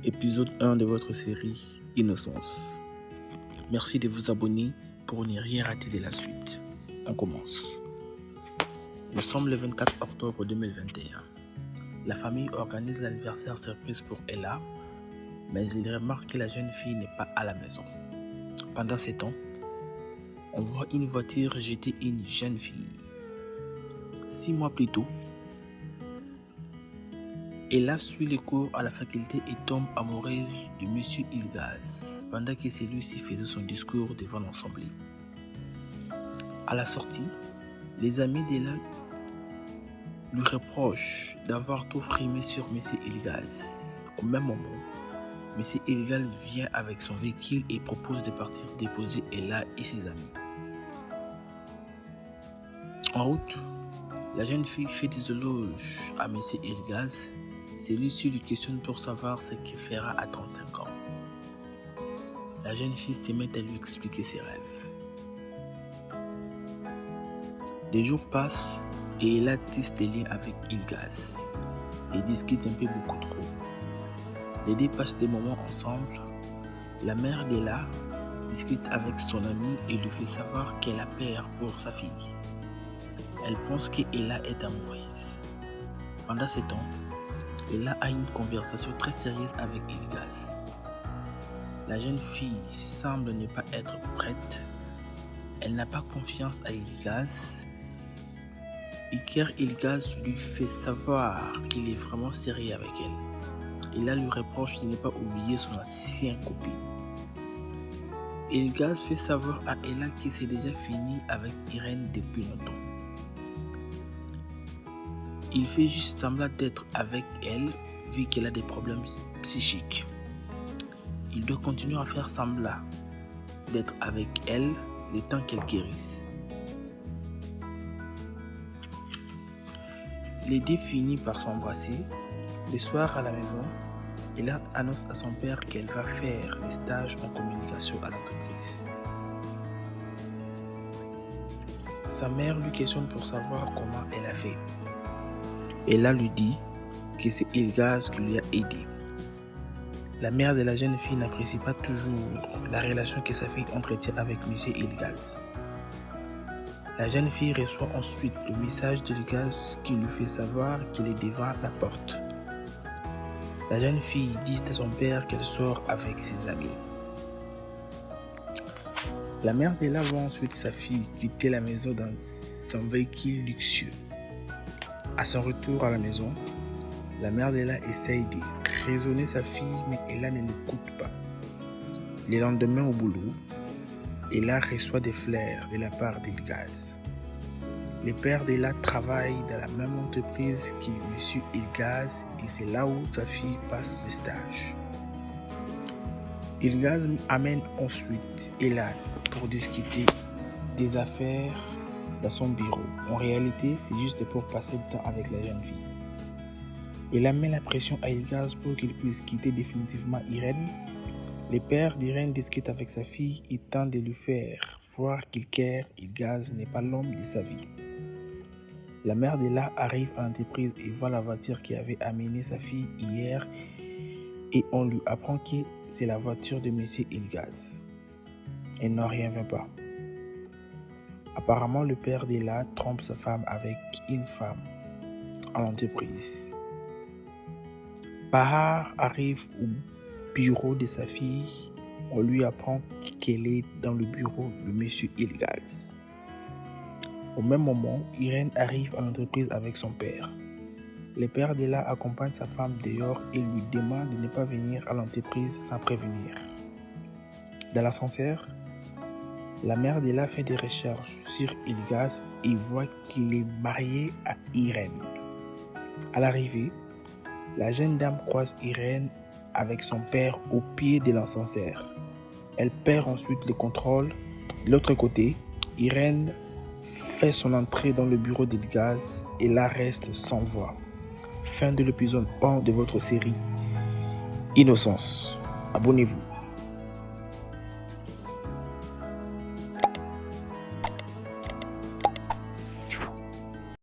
épisode 1 de votre série Innocence. Merci de vous abonner pour ne rien rater de la suite. On commence. Nous sommes le 24 octobre 2021. La famille organise l'anniversaire surprise pour Ella, mais il remarque que la jeune fille n'est pas à la maison. Pendant ce temps, on voit une voiture jeter une jeune fille. 6 mois plus tôt, Ella suit les cours à la faculté et tombe amoureuse de M. Ilgaz pendant que celui-ci faisait son discours devant l'assemblée. À la sortie, les amis d'Ella lui reprochent d'avoir tout frimé sur M. Ilgaz. Au même moment, M. Ilgaz vient avec son véhicule et propose de partir déposer Ella et ses amis. En route, la jeune fille fait des éloges à M. Ilgaz. Celui-ci lui questionne pour savoir ce qu'il fera à 35 ans. La jeune fille se met à lui expliquer ses rêves. Les jours passent et Ella tisse des liens avec Ilgaz. Ils discutent un peu beaucoup trop. Les deux passent des moments ensemble. La mère d'Ella discute avec son amie et lui fait savoir qu'elle a peur pour sa fille. Elle pense qu'Ella est amoureuse. Pendant ce temps, Ella a une conversation très sérieuse avec Ilgaz. La jeune fille semble ne pas être prête. Elle n'a pas confiance à Ilgaz. Et car Ilgaz lui fait savoir qu'il est vraiment sérieux avec elle. Ella lui reproche de ne pas oublier son ancienne copine. Ilgaz fait savoir à Ella que c'est déjà fini avec Irène depuis longtemps. Il fait juste semblant d'être avec elle vu qu'elle a des problèmes psychiques. Il doit continuer à faire semblant d'être avec elle le temps qu'elle guérisse. Les deux finissent par s'embrasser. Le soir à la maison, elle annonce à son père qu'elle va faire les stages en communication à l'entreprise. Sa mère lui questionne pour savoir comment elle a fait. Ella lui dit que c'est Ilgaz qui lui a aidé. La mère de la jeune fille n'apprécie pas toujours la relation que sa fille entretient avec M. Ilgaz. La jeune fille reçoit ensuite le message d'Ilgaz qui lui fait savoir qu'il est devant la porte. La jeune fille dit à son père qu'elle sort avec ses amis. La mère d'Ella voit ensuite sa fille quitter la maison dans son véhicule luxueux. À son retour à la maison, la mère d'Ella essaye de raisonner sa fille, mais Ella ne l'écoute pas. Le lendemain au boulot, Ella reçoit des fleurs de la part d'Ilgaz. Le père d'Ella travaille dans la même entreprise que M. Ilgaz et c'est là où sa fille passe le stage. Ilgaz amène ensuite Ella pour discuter des affaires dans son bureau. En réalité, c'est juste pour passer le temps avec la jeune fille. Ella met la pression à Ilgaz pour qu'il puisse quitter définitivement Irène. Le père d'Irène discute avec sa fille et tente de lui faire voir qu'Ilgaz n'est pas l'homme de sa vie. La mère d'Ella arrive à l'entreprise et voit la voiture qui avait amené sa fille hier et on lui apprend que c'est la voiture de M. Ilgaz. Elle n'en revient pas. Apparemment, le père d'Ella trompe sa femme avec une femme à l'entreprise. Bahar arrive au bureau de sa fille. On lui apprend qu'elle est dans le bureau de M. Ilgaz. Au même moment, Irène arrive à l'entreprise avec son père. Le père d'Ella accompagne sa femme dehors et lui demande de ne pas venir à l'entreprise sans prévenir. Dans l'ascenseur, la mère d'Ella fait des recherches sur Ilgaz et voit qu'il est marié à Irène. À l'arrivée, la jeune dame croise Irène avec son père au pied de l'ascenseur. Elle perd ensuite le contrôle. De l'autre côté, Irène fait son entrée dans le bureau d'Ilgaz et là reste sans voix. Fin de l'épisode 1 de votre série Innocence. Abonnez-vous.